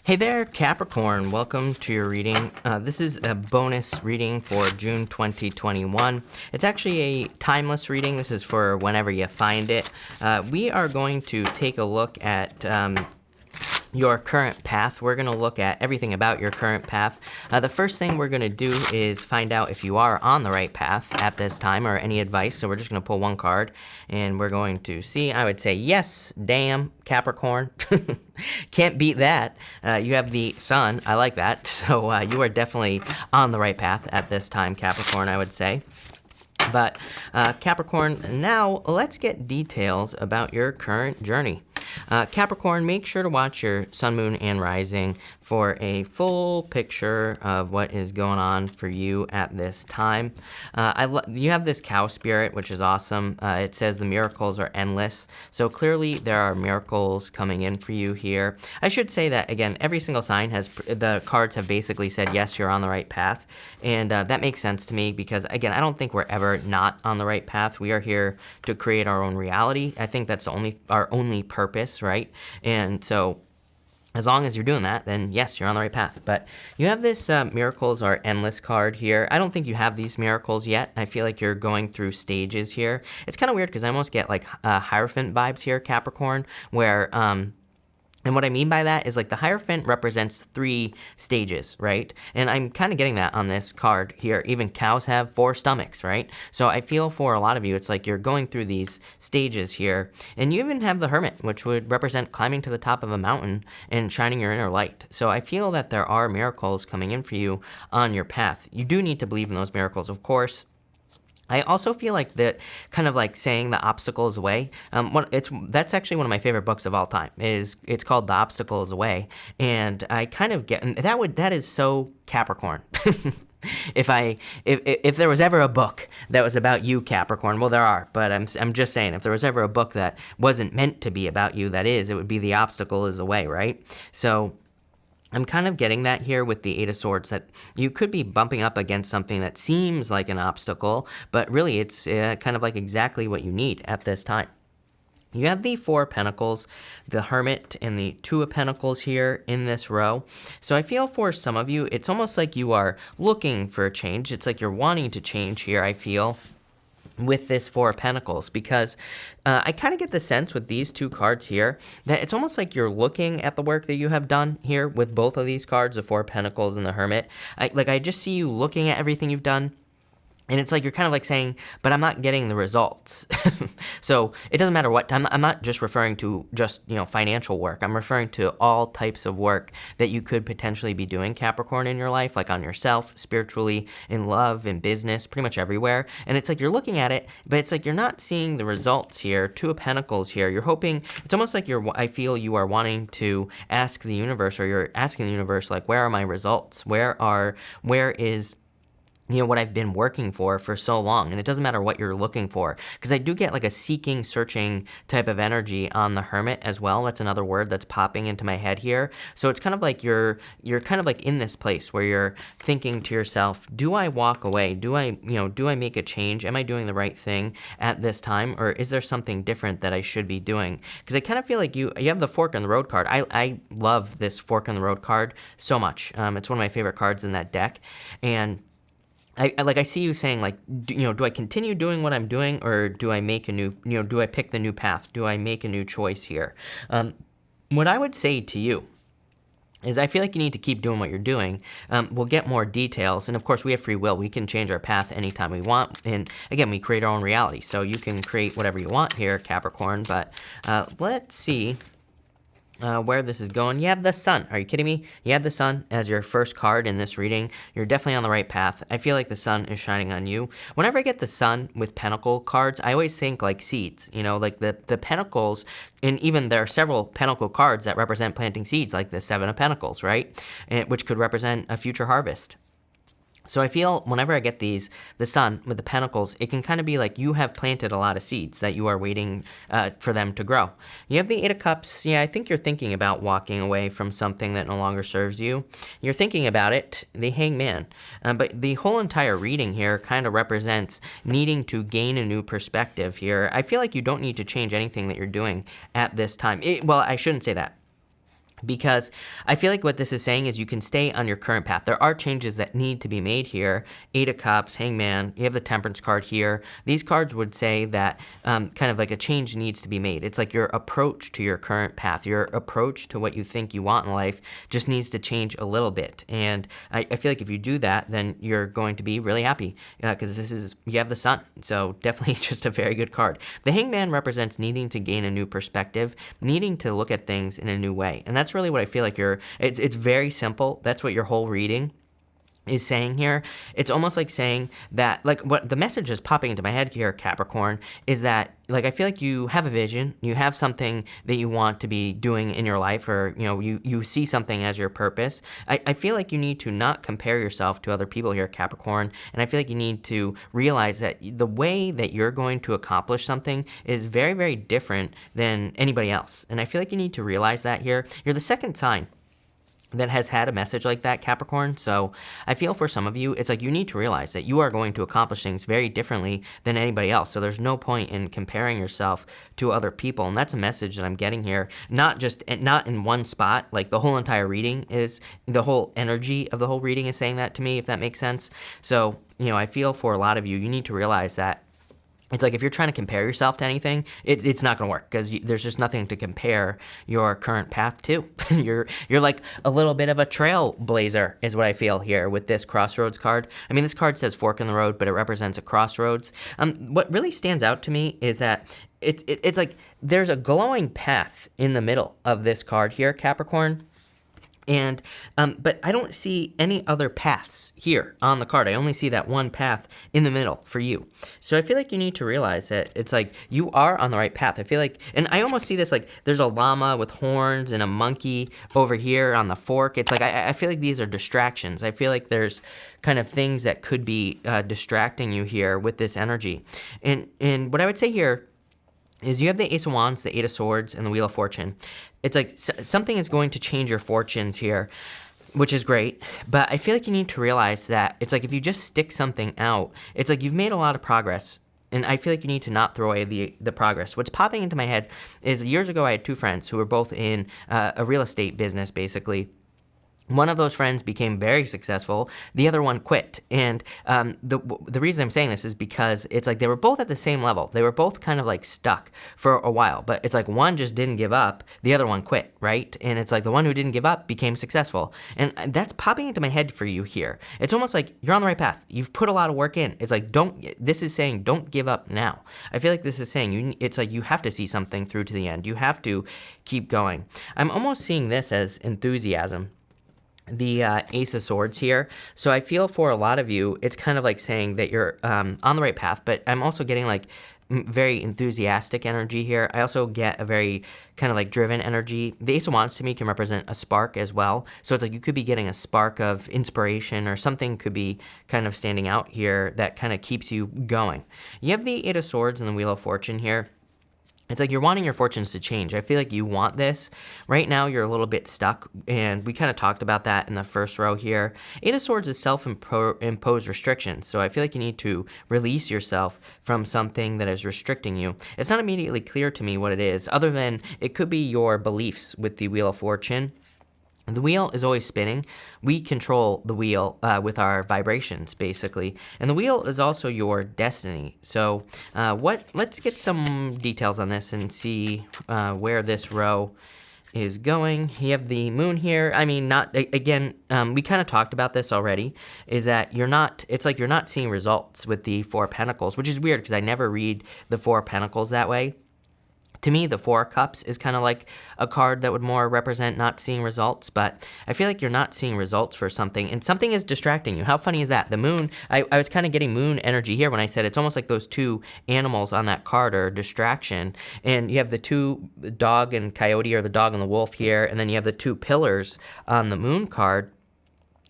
Hey there, Capricorn. Welcome to your reading. This is a bonus reading for June 2021. It's actually a timeless reading. This is for whenever you find it. We are going to take a look at your current path. We're going to look at everything about your current path. The first thing we're going to do is find out if you are on the right path at this time or any advice. So we're just going to pull one card and we're going to see. I would say yes, damn, Capricorn. Can't beat that. You have the sun. I like that. So you are definitely on the right path at this time, Capricorn, I would say. But Capricorn, now let's get details about your current journey. Capricorn, make sure to watch your sun, moon, and rising for a full picture of what is going on for you at this time. You have this cow spirit, which is awesome. It says the miracles are endless. So clearly there are miracles coming in for you here. I should say that, again, every single sign has, the cards have basically said, yes, you're on the right path. And that makes sense to me because, again, I don't think we're ever not on the right path. We are here to create our own reality. I think that's our only purpose, right? And so as long as you're doing that, then yes, you're on the right path. But you have this miracles are endless card here. I don't think you have these miracles yet. I feel like you're going through stages here. It's kind of weird because I almost get like Hierophant vibes here, Capricorn, where and what I mean by that is like the Hierophant represents 3 stages, right? And I'm kind of getting that on this card here. Even cows have 4 stomachs, right? So I feel for a lot of you, it's like you're going through these stages here. And you even have the Hermit, which would represent climbing to the top of a mountain and shining your inner light. So I feel that there are miracles coming in for you on your path. You do need to believe in those miracles, of course. I also feel like that kind of like saying the obstacle is away. That's actually one of my favorite books of all time. It's called The Obstacle is Away, and I kind of get that is so Capricorn. If there was ever a book that was about you, Capricorn, well, there are, but I'm just saying, if there was ever a book that wasn't meant to be about you, it would be The Obstacle is Away, right? So I'm kind of getting that here with the 8 of Swords, that you could be bumping up against something that seems like an obstacle, but really it's kind of like exactly what you need at this time. You have the 4 of Pentacles, the Hermit, and the 2 of Pentacles here in this row. So I feel for some of you, it's almost like you are looking for a change. It's like you're wanting to change here, I feel, with this 4 of Pentacles, because I kind of get the sense with these 2 cards here that it's almost like you're looking at the work that you have done here with both of these cards, the 4 of Pentacles and the Hermit. I just see you looking at everything you've done. And it's like you're kind of like saying, but I'm not getting the results. So it doesn't matter what. I'm not just referring to just, financial work. I'm referring to all types of work that you could potentially be doing, Capricorn, in your life, like on yourself, spiritually, in love, in business, pretty much everywhere. And it's like you're looking at it, but it's like you're not seeing the results here. 2 of Pentacles here. You're hoping, it's almost like I feel you are wanting to ask the universe, or you're asking the universe, like, where are my results? Where is what I've been working for so long? And it doesn't matter what you're looking for, because I do get like a seeking, searching type of energy on the Hermit as well. That's another word that's popping into my head here. So it's kind of like you're kind of like in this place where you're thinking to yourself, do I walk away? Do I make a change? Am I doing the right thing at this time? Or is there something different that I should be doing? Because I kind of feel like you have the Fork in the Road card. I love this Fork in the Road card so much. It's one of my favorite cards in that deck. And I see you saying, like, do I continue doing what I'm doing, or do I make a new, do I pick the new path? Do I make a new choice here? What I would say to you is I feel like you need to keep doing what you're doing. We'll get more details. And of course, we have free will. We can change our path anytime we want. And again, we create our own reality. So you can create whatever you want here, Capricorn. But let's see where this is going. You have the Sun. Are you kidding me? You have the Sun as your first card in this reading. You're definitely on the right path. I feel like the sun is shining on you. Whenever I get the Sun with Pentacle cards, I always think like seeds, like the Pentacles, and even there are several Pentacle cards that represent planting seeds, like the 7 of Pentacles, right? Which could represent a future harvest. So I feel whenever I get the Sun with the Pentacles, it can kind of be like you have planted a lot of seeds that you are waiting for them to grow. You have the 8 of Cups. Yeah, I think you're thinking about walking away from something that no longer serves you. You're thinking about it, the Hangman. But the whole entire reading here kind of represents needing to gain a new perspective here. I feel like you don't need to change anything that you're doing at this time. Well, I shouldn't say that. Because I feel like what this is saying is you can stay on your current path. There are changes that need to be made here. Eight of Cups, Hangman, you have the Temperance card here. These cards would say that kind of like a change needs to be made. It's like your approach to your current path, your approach to what you think you want in life just needs to change a little bit. And I feel like if you do that, then you're going to be really happy because you have the Sun. So definitely just a very good card. The Hangman represents needing to gain a new perspective, needing to look at things in a new way. And that's really what I feel like it's very simple. That's what your whole reading is saying here. It's almost like saying that, like, what the message is popping into my head here, Capricorn, is that, like, I feel like you have a vision, you have something that you want to be doing in your life, or, you know, you see something as your purpose. I feel like you need to not compare yourself to other people here, Capricorn, and I feel like you need to realize that the way that you're going to accomplish something is very, very different than anybody else. And I feel like you need to realize that here. You're the second sign that has had a message like that, Capricorn. So I feel for some of you, it's like you need to realize that you are going to accomplish things very differently than anybody else. So there's no point in comparing yourself to other people. And that's a message that I'm getting here, not in one spot. Like the whole entire reading is, the whole energy of the whole reading is saying that to me, if that makes sense. So, you know, I feel for a lot of you, you need to realize that it's like if you're trying to compare yourself to anything, it's not going to work because there's just nothing to compare your current path to. You're like a little bit of a trailblazer is what I feel here with this Crossroads card. I mean, this card says fork in the road, but it represents a crossroads. What really stands out to me is that it's like there's a glowing path in the middle of this card here, Capricorn. And but I don't see any other paths here on the card. I only see that one path in the middle for you. So I feel like you need to realize that it's like you are on the right path. I feel like, and I almost see this like there's a llama with horns and a monkey over here on the fork. It's like I feel like these are distractions. I feel like there's kind of things that could be distracting you here with this energy. And what I would say here is you have the Ace of Wands, the Eight of Swords, and the Wheel of Fortune. It's like something is going to change your fortunes here, which is great. But I feel like you need to realize that it's like if you just stick something out, it's like you've made a lot of progress. And I feel like you need to not throw away the progress. What's popping into my head is years ago I had two friends who were both in a real estate business, basically. One of those friends became very successful. The other one quit. And the reason I'm saying this is because it's like they were both at the same level. They were both kind of like stuck for a while. But it's like one just didn't give up. The other one quit, right? And it's like the one who didn't give up became successful. And that's popping into my head for you here. It's almost like you're on the right path. You've put a lot of work in. It's like this is saying don't give up now. I feel like this is saying it's like you have to see something through to the end. You have to keep going. I'm almost seeing this as enthusiasm. The Ace of Swords here. So I feel for a lot of you, it's kind of like saying that you're on the right path, but I'm also getting like very enthusiastic energy here. I also get a very kind of like driven energy. The Ace of Wands to me can represent a spark as well. So it's like you could be getting a spark of inspiration or something could be kind of standing out here that kind of keeps you going. You have the Eight of Swords and the Wheel of Fortune here. It's like you're wanting your fortunes to change. I feel like you want this. Right now, you're a little bit stuck, and we kind of talked about that in the first row here. Eight of Swords is self-imposed restrictions, so I feel like you need to release yourself from something that is restricting you. It's not immediately clear to me what it is, other than it could be your beliefs with the Wheel of Fortune. The wheel is always spinning. We control the wheel with our vibrations, basically. And the wheel is also your destiny. So let's get some details on this and see where this row is going. You have the moon here. I mean, we kind of talked about this already, is that it's like you're not seeing results with the Four of Pentacles, which is weird because I never read the Four of Pentacles that way. To me, the Four of Cups is kind of like a card that would more represent not seeing results, but I feel like you're not seeing results for something, and something is distracting you. How funny is that? The moon, I was kind of getting moon energy here when I said it's almost like those two animals on that card are a distraction, and you have the two, the dog and coyote, or the dog and the wolf here, and then you have the two pillars on the moon card,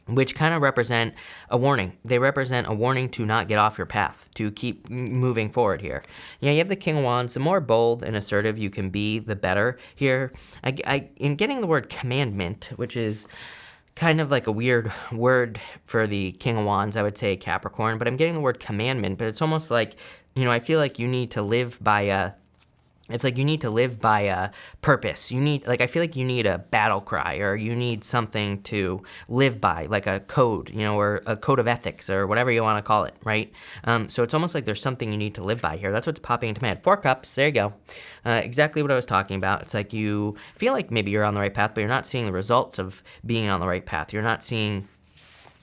which kind of represent a warning. They represent a warning to not get off your path, to keep moving forward here. Yeah, you have the King of Wands. The more bold and assertive you can be, the better here. In getting the word commandment, which is kind of like a weird word for the King of Wands, I would say Capricorn, but I'm getting the word commandment, but it's almost like, I feel like you need to live by It's like you need to live by a purpose. You need, like, I feel like you need a battle cry, or you need something to live by, like a code, or a code of ethics, or whatever you want to call it, right? So it's almost like there's something you need to live by here. That's what's popping into my head. 4 cups, there you go. Exactly what I was talking about. It's like you feel like maybe you're on the right path, but you're not seeing the results of being on the right path. You're not seeing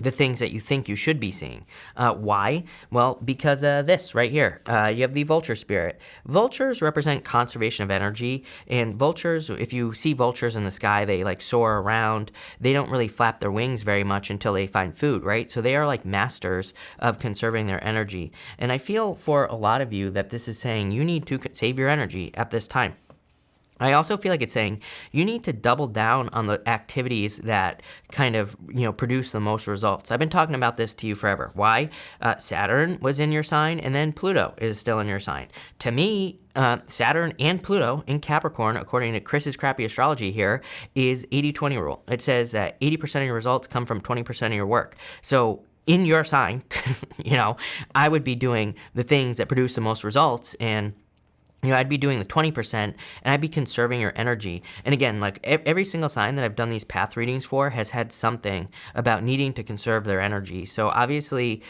the things that you think you should be seeing. Why? Well, because this right here. You have the vulture spirit. Vultures represent conservation of energy, and vultures, if you see vultures in the sky, they like soar around. They don't really flap their wings very much until they find food, right? So they are like masters of conserving their energy. And I feel for a lot of you that this is saying you need to save your energy at this time. I also feel like it's saying you need to double down on the activities that kind of, produce the most results. I've been talking about this to you forever. Why? Saturn was in your sign, and then Pluto is still in your sign. To me, Saturn and Pluto in Capricorn, according to Chris's crappy astrology here, is 80-20 rule. It says that 80% of your results come from 20% of your work. So in your sign, I would be doing the things that produce the most results, and I'd be doing the 20%, and I'd be conserving your energy. And again, like every single sign that I've done these path readings for has had something about needing to conserve their energy. So obviously,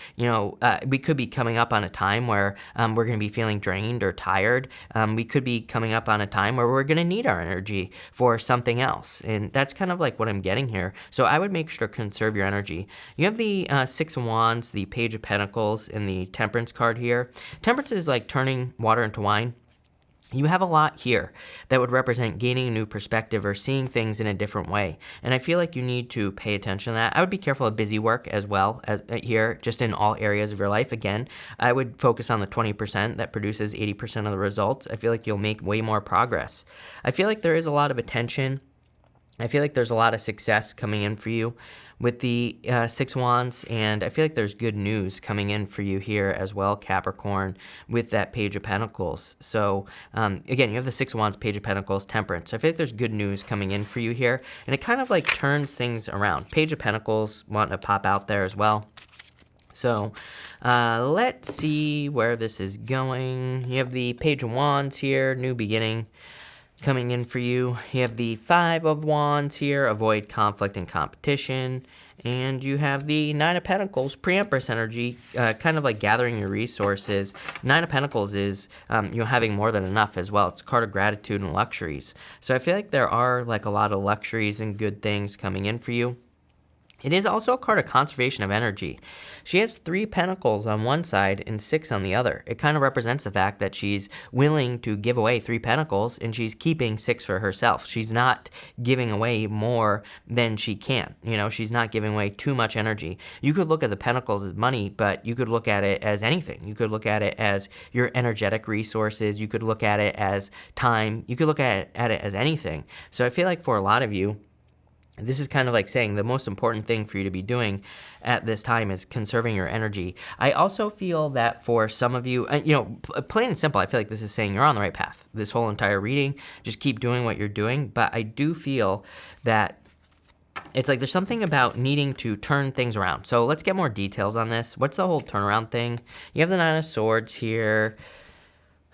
we could be coming up on a time where we're going to be feeling drained or tired. We could be coming up on a time where we're going to need our energy for something else. And that's kind of like what I'm getting here. So I would make sure to conserve your energy. You have the Six of Wands, the Page of Pentacles, and the Temperance card here. Temperance is like turning water into wine. You have a lot here that would represent gaining a new perspective or seeing things in a different way. And I feel like you need to pay attention to that. I would be careful of busy work as well as here, just in all areas of your life. Again, I would focus on the 20% that produces 80% of the results. I feel like you'll make way more progress. I feel like there is a lot of attention. I feel like there's a lot of success coming in for you with the Six Wands, and I feel like there's good news coming in for you here as well, Capricorn, with that Page of Pentacles. So again, you have the Six Wands, Page of Pentacles, Temperance. So I feel like there's good news coming in for you here, and it kind of like turns things around. Page of Pentacles wanting to pop out there as well. So let's see where this is going. You have the Page of Wands here, new beginning coming in for you. You have the Five of Wands here, avoid conflict and competition. And you have the Nine of Pentacles, pre-Empress energy, kind of like gathering your resources. Nine of Pentacles is having more than enough as well. It's a card of gratitude and luxuries. So I feel like there are like a lot of luxuries and good things coming in for you. It is also a card of conservation of energy. She has 3 pentacles on one side and 6 on the other. It kind of represents the fact that she's willing to give away 3 pentacles and she's keeping 6 for herself. She's not giving away more than she can. She's not giving away too much energy. You could look at the pentacles as money, but you could look at it as anything. You could look at it as your energetic resources. You could look at it as time. You could look at it as anything. So I feel like for a lot of you, this is kind of like saying the most important thing for you to be doing at this time is conserving your energy. I also feel that for some of you, plain and simple, I feel like this is saying you're on the right path. This whole entire reading, just keep doing what you're doing. But I do feel that it's like there's something about needing to turn things around. So let's get more details on this. What's the whole turnaround thing? You have the Nine of Swords here.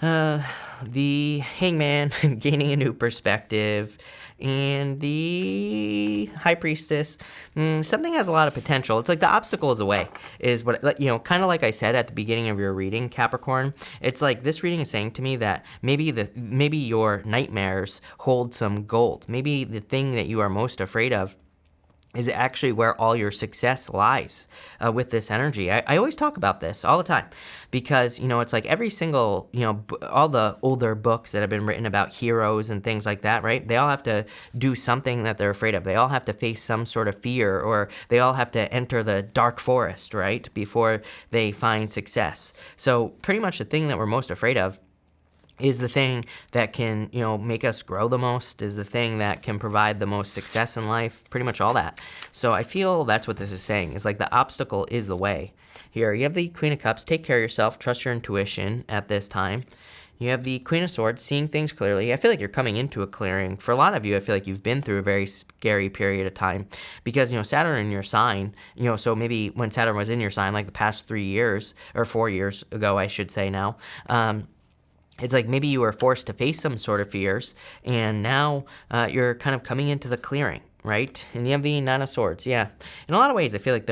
The Hangman, gaining a new perspective, and the High Priestess. Something has a lot of potential. It's like the obstacle is away, is what, kind of like I said at the beginning of your reading, Capricorn. It's like this reading is saying to me that maybe your nightmares hold some gold. Maybe the thing that you are most afraid of is actually where all your success lies with this energy. I always talk about this all the time because, it's like every single, all the older books that have been written about heroes and things like that, right? They all have to do something that they're afraid of. They all have to face some sort of fear, or they all have to enter the dark forest, right? Before they find success. So pretty much the thing that we're most afraid of is the thing that can, make us grow the most, is the thing that can provide the most success in life, pretty much all that. So I feel that's what this is saying, is like the obstacle is the way. Here, you have the Queen of Cups, take care of yourself, trust your intuition at this time. You have the Queen of Swords, seeing things clearly. I feel like you're coming into a clearing. For a lot of you, I feel like you've been through a very scary period of time because, Saturn in your sign, so maybe when Saturn was in your sign, like the past 3 years, or 4 years ago, I should say now, it's like maybe you were forced to face some sort of fears, and now you're kind of coming into the clearing, right? And you have the Nine of Swords. Yeah, in a lot of ways, I feel like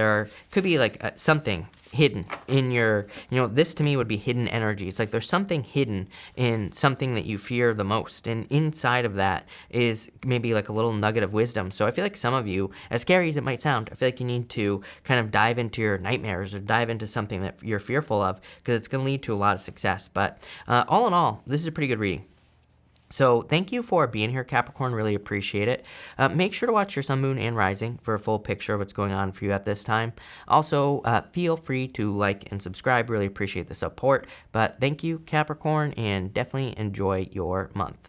could be like something hidden in your, this to me would be hidden energy. It's like there's something hidden in something that you fear the most, and inside of that is maybe like a little nugget of wisdom. So I feel like some of you, as scary as it might sound, I feel like you need to kind of dive into your nightmares or dive into something that you're fearful of, because it's going to lead to a lot of success. But all in all, this is a pretty good reading. So thank you for being here, Capricorn. Really appreciate it. Make sure to watch your sun, moon, and rising for a full picture of what's going on for you at this time. Also, feel free to like and subscribe. Really appreciate the support. But thank you, Capricorn, and definitely enjoy your month.